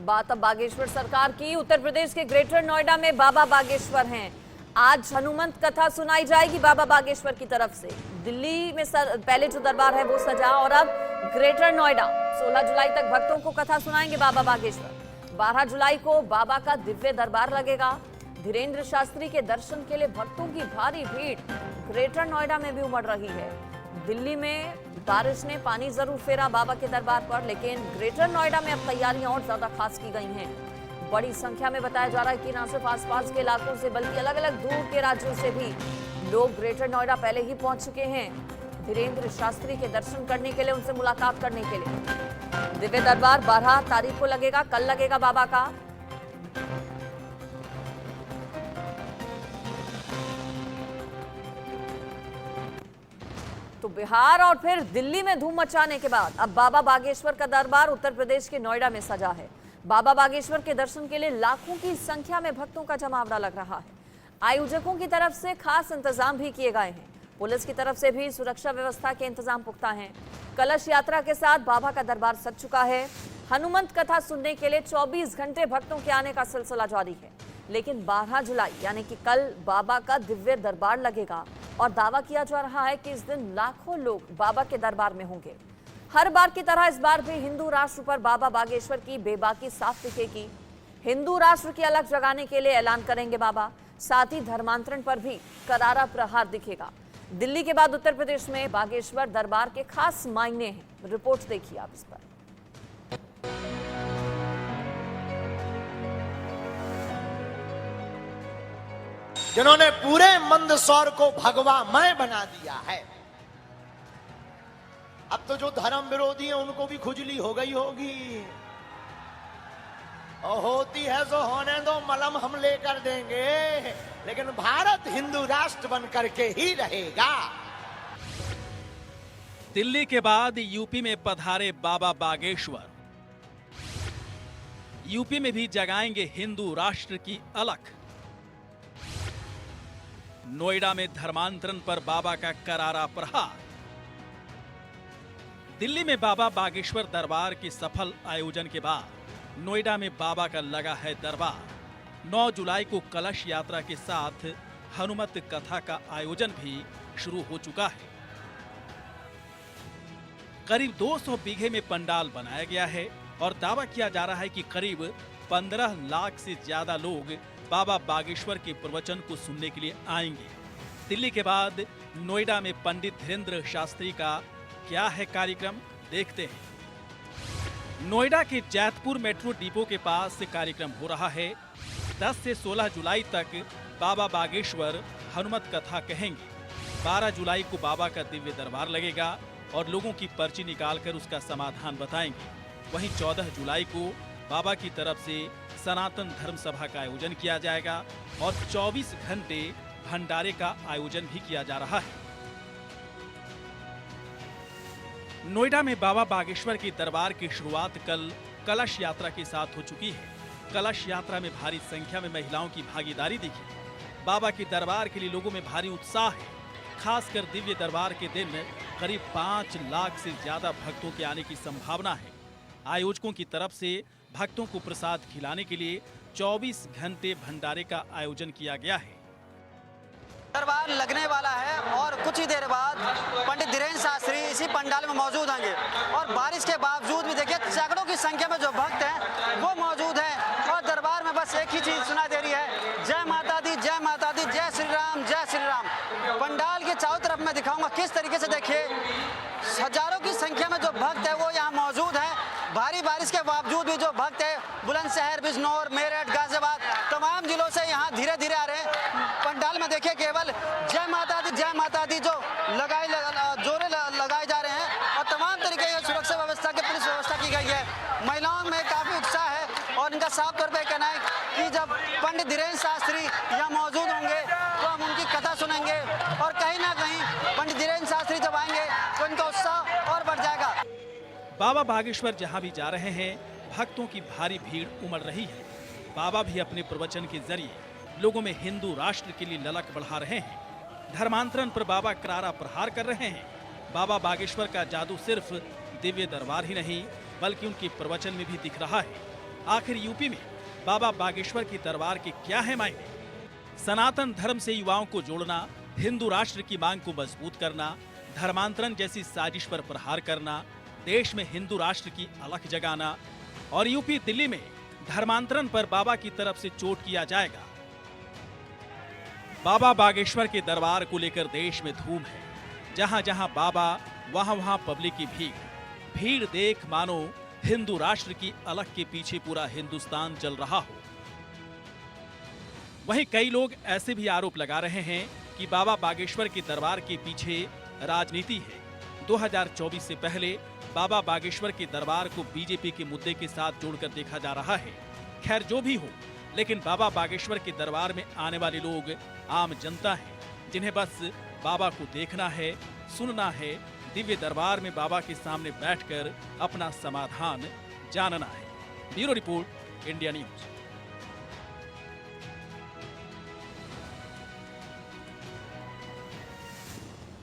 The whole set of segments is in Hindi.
बात अब बागेश्वर सरकार की। उत्तर प्रदेश के ग्रेटर नोएडा में बाबा बागेश्वर हैं। आज हनुमंत कथा सुनाई जाएगी बाबा बागेश्वर की तरफ से। दिल्ली में पहले जो दरबार है वो सजा और अब ग्रेटर नोएडा 16 जुलाई तक भक्तों को कथा सुनाएंगे बाबा बागेश्वर। 12 जुलाई को बाबा का दिव्य दरबार लगेगा। धीरेन्द्र शास्त्री के दर्शन के लिए भक्तों की भारी भीड़ ग्रेटर नोएडा में भी उमड़ रही है। दिल्ली में बारिश ने पानी जरूर फेरा बाबा के दरबार पर, लेकिन ग्रेटर नोएडा में अब तैयारियां और ज्यादा खास की गई हैं। बड़ी संख्या में बताया जा रहा है कि न सिर्फ आसपास के इलाकों से बल्कि अलग अलग दूर के राज्यों से भी लोग ग्रेटर नोएडा पहले ही पहुंच चुके हैं धीरेन्द्र शास्त्री के दर्शन करने के लिए, उनसे मुलाकात करने के लिए। दिव्य दरबार 12 तारीख को लगेगा, कल लगेगा बाबा का। तो बिहार और फिर दिल्ली में धूम मचाने के बाद अब बाबा बागेश्वर का दरबार उत्तर प्रदेश के नोएडा में सजा है। बाबा बागेश्वर के दर्शन के लिए लाखों की संख्या में भक्तों का जमावड़ा लग रहा है। आयोजकों की तरफ से खास इंतजाम भी किए गए हैं। पुलिस की तरफ से भी सुरक्षा व्यवस्था के इंतजाम पुख्ता हैं। कलश यात्रा के साथ बाबा का दरबार सज चुका है। हनुमंत कथा सुनने के लिए 24 घंटे भक्तों के आने का सिलसिला जारी है। लेकिन 12 जुलाई यानी कि कल बाबा का दिव्य दरबार लगेगा और दावा किया जा रहा है कि इस दिन लाखों लोग बाबा के दरबार में होंगे। हर बार की तरह इस बार भी हिंदू राष्ट्र पर बाबा बागेश्वर की बेबाकी साफ दिखेगी। हिंदू राष्ट्र की अलग जगाने के लिए ऐलान करेंगे बाबा। साथ ही धर्मांतरण पर भी करारा प्रहार दिखेगा। दिल्ली के बाद उत्तर प्रदेश में बागेश्वर दरबार के खास मायने हैं। रिपोर्ट देखिए आप इस पर। जिन्होंने पूरे मंदसौर को भगवामय बना दिया है। अब तो जो धर्म विरोधी हैं उनको भी खुजली हो गई होगी। और होती है जो होने दो, मलम हम लेकर देंगे, लेकिन भारत हिंदू राष्ट्र बन करके ही रहेगा। दिल्ली के बाद यूपी में पधारे बाबा बागेश्वर। यूपी में भी जगाएंगे हिंदू राष्ट्र की अलख। नोएडा में धर्मांतरण पर बाबा का करारा प्रहार। दिल्ली में बाबा बागेश्वर दरबार के सफल आयोजन के बाद नोएडा में बाबा का लगा है दरबार। 9 जुलाई को कलश यात्रा के साथ हनुमत कथा का आयोजन भी शुरू हो चुका है। करीब 200 बीघे में पंडाल बनाया गया है और दावा किया जा रहा है कि करीब 15 लाख से ज्यादा लोग बाबा बागेश्वर के प्रवचन को सुनने के लिए आएंगे। दिल्ली के बाद नोएडा में पंडित धीरेन्द्र शास्त्री का क्या है कार्यक्रम, देखते हैं। नोएडा के जैतपुर मेट्रो डिपो के पास कार्यक्रम हो रहा है। 10 से 16 जुलाई तक बाबा बागेश्वर हनुमत कथा कहेंगे। 12 जुलाई को बाबा का दिव्य दरबार लगेगा और लोगों की पर्ची निकालकर उसका समाधान बताएंगे। वहीं 14 जुलाई को बाबा की तरफ से सनातन धर्म सभा का आयोजन किया जाएगा और 24 घंटे भंडारे का आयोजन भी किया जा रहा है। नोएडा में बाबा बागेश्वर के दरबार की शुरुआत कल कलश यात्रा के साथ हो चुकी है। कलश यात्रा में भारी संख्या में महिलाओं की भागीदारी दिखी। बाबा के दरबार के लिए लोगों में भारी उत्साह है। खासकर दिव्य दरबार के दिन करीब 5 लाख से ज्यादा भक्तों के आने की संभावना है। आयोजकों की तरफ से भक्तों को प्रसाद खिलाने के लिए 24 घंटे भंडारे का आयोजन किया गया है। दरबार लगने वाला है और कुछ ही देर बाद पंडित धीरेन्द्र शास्त्री इसी पंडाल में मौजूद होंगे और बारिश के बावजूद भी देखिए सैकड़ों की संख्या में जो भक्त हैं वो मौजूद हैं और दरबार में बस एक ही चीज सुनाई दे रही है, जय माता दी, जय माता दी, जय श्री राम, जय श्री राम। पंडाल के चारों तरफ मैं दिखाऊंगा किस तरीके से। देखिए हजारों की संख्या में जो भक्त है वो यहाँ मौजूद है। भारी बारिश के बावजूद भी जो भक्त है बुलंदशहर, बिजनौर, मेरठ, गाजियाबाद तमाम जिलों से यहाँ धीरे धीरे आ रहे हैं। पंडाल में देखिए केवल जय माता दी जो जोरे लगाए जा रहे हैं और तमाम तरीके की सुरक्षा व्यवस्था की पुलिस व्यवस्था की गई है। महिलाओं में काफी उत्साह है और इनका साफ तौर पर कहना है कि जब पंडित धीरेन्द्र शास्त्री यहाँ मौजूद होंगे तो हम उनकी कथा सुनेंगे और कहीं ना कहीं पंडित धीरेन्द्र शास्त्री जब आएंगे तो इनका उत्साह और बढ़ जाएगा। बाबा बागेश्वर जहां भी जा रहे हैं भक्तों की भारी भीड़ उमड़ रही है। बाबा भी अपने प्रवचन के जरिए लोगों में हिंदू राष्ट्र के लिए ललक बढ़ा रहे हैं। धर्मांतरण पर बाबा करारा प्रहार कर रहे हैं। बाबा बागेश्वर का जादू सिर्फ दिव्य दरबार ही नहीं बल्कि उनके प्रवचन में भी दिख रहा है। आखिर यूपी में बाबा बागेश्वर की दरबार के क्या है मायने? सनातन धर्म से युवाओं को जोड़ना, हिंदू राष्ट्र की मांग को मजबूत करना, धर्मांतरण जैसी साजिश पर प्रहार करना, देश में हिंदू राष्ट्र की अलख जगाना और यूपी दिल्ली में धर्मांतरण पर बाबा की तरफ से चोट किया जाएगा। बाबा बागेश्वर के दरबार को लेकर देश में धूम है। जहां जहां बाबा वहां वहां पब्लिक की भीड़ देख मानो हिंदू राष्ट्र की अलख के पीछे पूरा हिंदुस्तान चल रहा हो। वहीं कई लोग ऐसे भी आरोप लगा रहे हैं कि बाबा बागेश्वर के दरबार के पीछे राजनीति है। 2024 से पहले बाबा बागेश्वर के दरबार को बीजेपी के मुद्दे के साथ जोड़कर देखा जा रहा है। खैर जो भी हो, लेकिन बाबा बागेश्वर के दरबार में आने वाले लोग आम जनता हैं, जिन्हें बस बाबा को देखना है, सुनना है, दिव्य दरबार में बाबा के सामने बैठकर अपना समाधान जानना है। Bureau report, India news.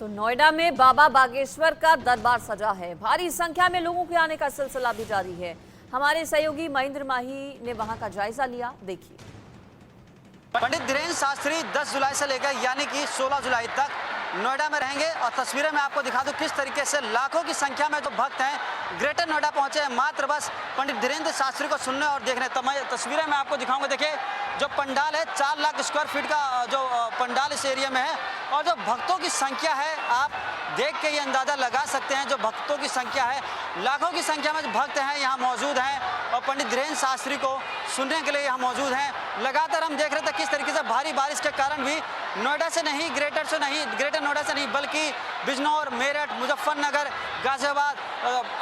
तो नोएडा में बाबा बागेश्वर का दरबार सजा है। भारी संख्या में लोगों के आने का सिलसिला भी जारी है। हमारे सहयोगी महेंद्र माही ने वहां का जायजा लिया, देखिए। पंडित धीरेन्द्र शास्त्री 10 जुलाई से लेकर यानी कि 16 जुलाई तक नोएडा में रहेंगे और तस्वीरें मैं आपको दिखा दूं किस तरीके से लाखों की संख्या में जो भक्त हैं ग्रेटर नोएडा पहुंचे हैं मात्र बस पंडित धीरेन्द्र शास्त्री को सुनने और देखने। तस्वीरें मैं आपको दिखाऊंगा। देखिए जो पंडाल है 4 लाख स्क्वायर फीट का जो पंडाल इस एरिया में है और जो भक्तों की संख्या है आप देख के ये अंदाजा लगा सकते हैं। जो भक्तों की संख्या है, लाखों की संख्या में जो भक्त हैं यहाँ मौजूद हैं और पंडित धीरेन्द्र शास्त्री को सुनने के लिए यहाँ मौजूद हैं। लगातार हम देख रहे थे किस तरीके से भारी बारिश के कारण भी नोएडा से नहीं, ग्रेटर नोएडा से नहीं बल्कि बिजनौर, मेरठ, मुजफ्फरनगर, गाजियाबाद,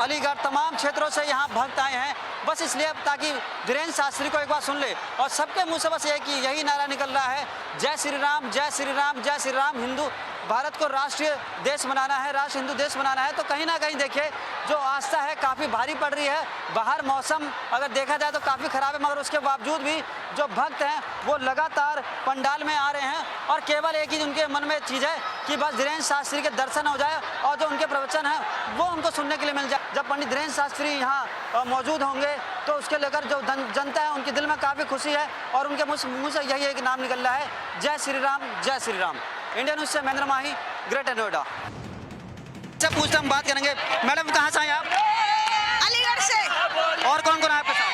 अलीगढ़ तमाम क्षेत्रों से यहाँ भक्त आए हैं बस इसलिए ताकि धीरेन्द्र शास्त्री को एक बार सुन ले। और सबके मुंह से बस यही नारा निकल रहा है, जय श्री राम, जय श्री राम, जय श्री राम। हिंदू भारत को राष्ट्रीय देश बनाना है, राष्ट्र हिंदू देश बनाना है। तो कहीं ना कहीं देखिए जो आस्था है काफ़ी भारी पड़ रही है। बाहर मौसम अगर देखा जाए तो काफ़ी खराब है, मगर उसके बावजूद भी जो भक्त हैं वो लगातार पंडाल में आ रहे हैं और केवल एक ही उनके मन में चीज़ है कि बस धीरेन्द्र शास्त्री के दर्शन हो जाए और जो उनके प्रवचन है वो उनको सुनने के लिए मिल जाए। जब पंडित धीरेन्द्र शास्त्री यहाँ मौजूद होंगे तो उसके लेकर जो जनता है उनके दिल में काफ़ी खुशी है और उनके मुँह से यही एक नाम निकल रहा है, जय श्री राम, जय श्री राम। इंडिया न्यूज से महेंद्र माही, ग्रेटर नोएडा। अच्छा पूछते हम बात करेंगे। मैडम कहाँ से आए आप? अलीगढ़ से। और कौन कौन है आपके साथ?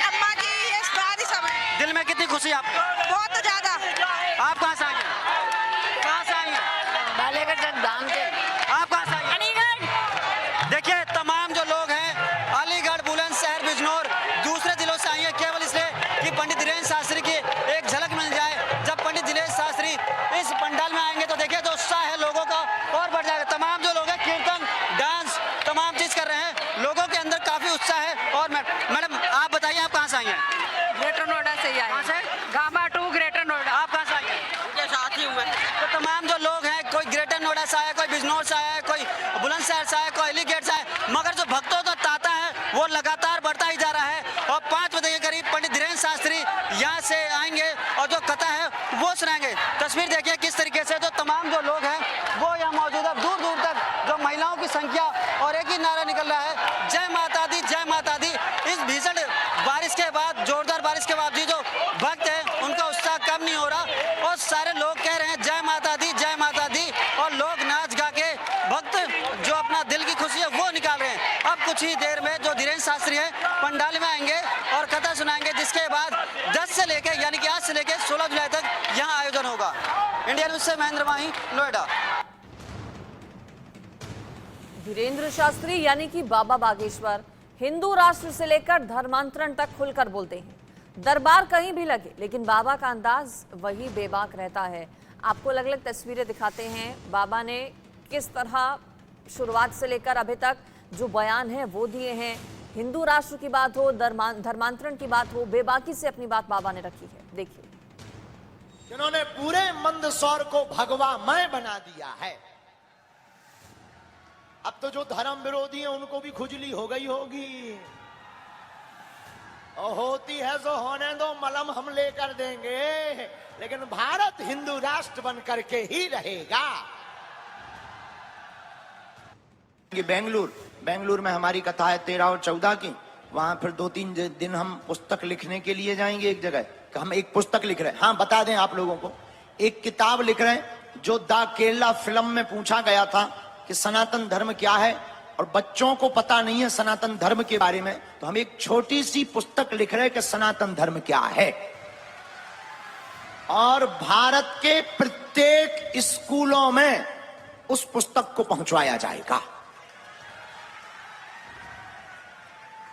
अम्मा जी, ये शादी सब। दिल में कितनी खुशी है आपको? बहुत ज्यादा। आप कहाँ से आए हैं? कहाँ से आए हैं? बालेगढ़ जगदान से। आप कहाँ से आए हैं? अलीगढ़। देखिए तमाम जो लोग हैं अलीगढ़, बुलंदशहर, बिजनौर, दूसरे जिलों से आए हैं केवल इसलिए कि पंडित धीरेन्द्र शास्त्री की एक झलक मिल जाए। जब पंडित धीरेन्द्र शास्त्री इस पंडाल में आएंगे तो देखिए जो उत्साह है लोगों का और बढ़ जाएगा। तमाम जो लोग हैं कीर्तन, डांस, तमाम चीज कर रहे हैं, लोगों के अंदर काफी उत्साह है। और मैडम आप बताइए आप कहाँ से आई हैं? ग्रेटर नोएडा से ही आए। कहाँ से? Gamma 2 greater Noida. आप कहाँ से आई हैं? उनके साथ ही हुए। तो तमाम जो लोग हैं कोई ग्रेटर नोएडा से आया, कोई बिजनौर से आया, कोई बुलंदशहर से आया, कोई अलीगढ़ से आया, मगर जो भक्तों का तांता है वो लगातार बढ़ता ही जा रहा है। और 5 बजे के करीब पंडित धीरेन्द्र शास्त्री यहाँ से आएंगे और जो कथा है वो सुनाएंगे। तस्वीर देखिए किस तरीके से जो तमाम जो लोग हैं वो यहाँ मौजूद है। दूर दूर तक जो महिलाओं की संख्या और एक ही नारा निकल रहा है, जय माता दी, जय माता दी। इस भीषण बारिश के बाद, जोरदार बारिश के बाद भी जो भक्त हैं उनका उत्साह कम नहीं हो रहा और सारे लोग कह रहे हैं जय माता दी, जय माता दी। और लोग नाच गा के भक्त जो अपना दिल की खुशी है वो निकाल रहे हैं। अब कुछ ही देर में जो धीरेन्द्र शास्त्री है पंडाल में आएंगे और कथा सुनाएंगे, जिसके बाद 10 से लेकर यानी कि आज से लेकर 16 जुलाई तक यहाँ आयोजन होगा। इंडिया न्यूज से महेंद्र माही, नोएडा। धीरेन्द्र शास्त्री यानी कि बाबा बागेश्वर हिंदू राष्ट्र से लेकर धर्मांतरण तक खुलकर बोलते हैं। दरबार कहीं भी लगे लेकिन बाबा का अंदाज वही बेबाक रहता है। आपको अलग अलग तस्वीरें दिखाते हैं। बाबा ने किस तरह शुरुआत से लेकर अभी तक जो बयान है वो दिए हैं। हिंदू राष्ट्र की बात हो, धर्मांतरण की बात हो, बेबाकी से अपनी बात बाबा ने रखी है। देखिए, जिन्होंने पूरे मंदसौर को भगवामय बना दिया है। अब तो जो धर्म विरोधी हैं उनको भी खुजली हो गई होगी। और होती है जो होने दो, मलम हम लेकर देंगे, लेकिन भारत हिंदू राष्ट्र बन करके ही रहेगा। बेंगलुरु में हमारी कथा है 13 और 14 की। वहां फिर 2-3 दिन हम पुस्तक लिखने के लिए जाएंगे एक जगह कि हम एक पुस्तक लिख रहे हैं। हाँ, बता दें आप लोगों को, एक किताब लिख रहे हैं जो द केरला फिल्म में पूछा गया था कि सनातन धर्म क्या है, और बच्चों को पता नहीं है सनातन धर्म के बारे में, तो हम एक छोटी सी पुस्तक लिख रहे हैं कि सनातन धर्म क्या है। और भारत के प्रत्येक स्कूलों में उस पुस्तक को पहुंचवाया जाएगा।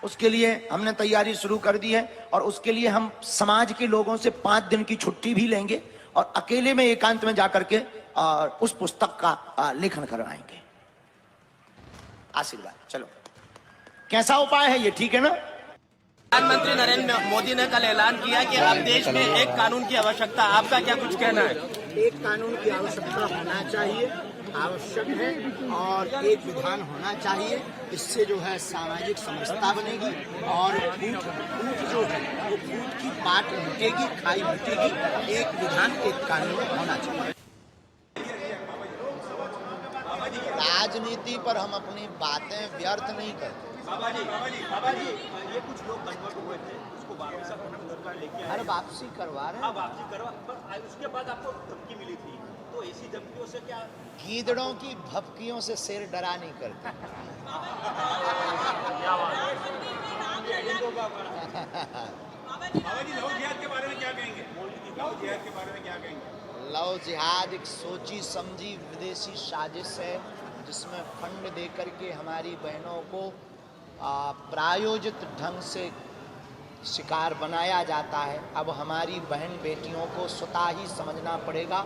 उसके लिए हमने तैयारी शुरू कर दी है, और उसके लिए हम समाज के लोगों से 5 दिन की छुट्टी भी लेंगे और अकेले में एकांत में जाकर के और उस पुस्तक का लेखन करवाएंगे। आशीर्वाद। चलो, कैसा उपाय है ये? ठीक है ना? प्रधानमंत्री नरेंद्र मोदी ने कल ऐलान किया कि अब देश में एक कानून की आवश्यकता, आपका क्या कुछ कहना है? एक कानून की आवश्यकता होना चाहिए, आवश्यक है, और एक विधान होना चाहिए। इससे जो है सामाजिक समरसता बनेगी और फूट जो है वो फूट की पाट मिटेगी, खाई मिटेगी। एक विधान, एक कानून होना चाहिए। राजनीति पर हम अपनी बातें व्यर्थ नहीं करते। बाबा जी, ये कुछ लोग कन्वर्ट हुए थे, उसको वापस सरकार लेके आए। अरे वापसी करवा रहे हैं। वापसी करवा, पर उसके बाद आपको धमकी मिली थी, तो ऐसी धमकियों से क्या? गीदड़ों की भपकियों से शेर डरा नहीं करते। बाबा जी, लव जिहाद के बारे में क्या कहेंगे? लव जिहाद के बारे में क्या कहेंगे? लव जिहाद एक सोची समझी विदेशी साजिश है, जिसमें फंड देकर के हमारी बहनों को प्रायोजित ढंग से शिकार बनाया जाता है। अब हमारी बहन बेटियों को स्वतः ही समझना पड़ेगा।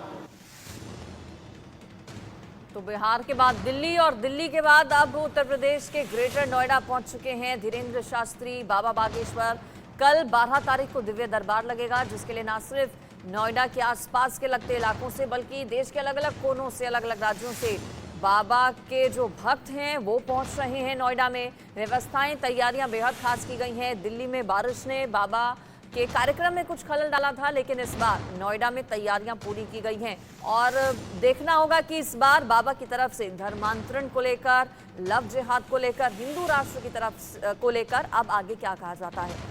तो बिहार के बाद दिल्ली और दिल्ली के बाद अब उत्तर प्रदेश के ग्रेटर नोएडा पहुंच चुके हैं धीरेन्द्र शास्त्री बाबा बागेश्वर। कल 12 तारीख को दिव्य दरबार लगेगा, जिसके लिए न सिर्फ नोएडा के आसपास के लगते इलाकों से बल्कि देश के अलग अलग कोनों से, अलग अलग राज्यों से बाबा के जो भक्त हैं वो पहुंच रहे हैं नोएडा में। व्यवस्थाएं, तैयारियां बेहद खास की गई हैं। दिल्ली में बारिश ने बाबा के कार्यक्रम में कुछ खलल डाला था, लेकिन इस बार नोएडा में तैयारियां पूरी की गई हैं और देखना होगा कि इस बार बाबा की तरफ से धर्मांतरण को लेकर, लव जिहाद को लेकर, हिंदू राष्ट्र की तरफ को लेकर अब आगे क्या कहा जाता है।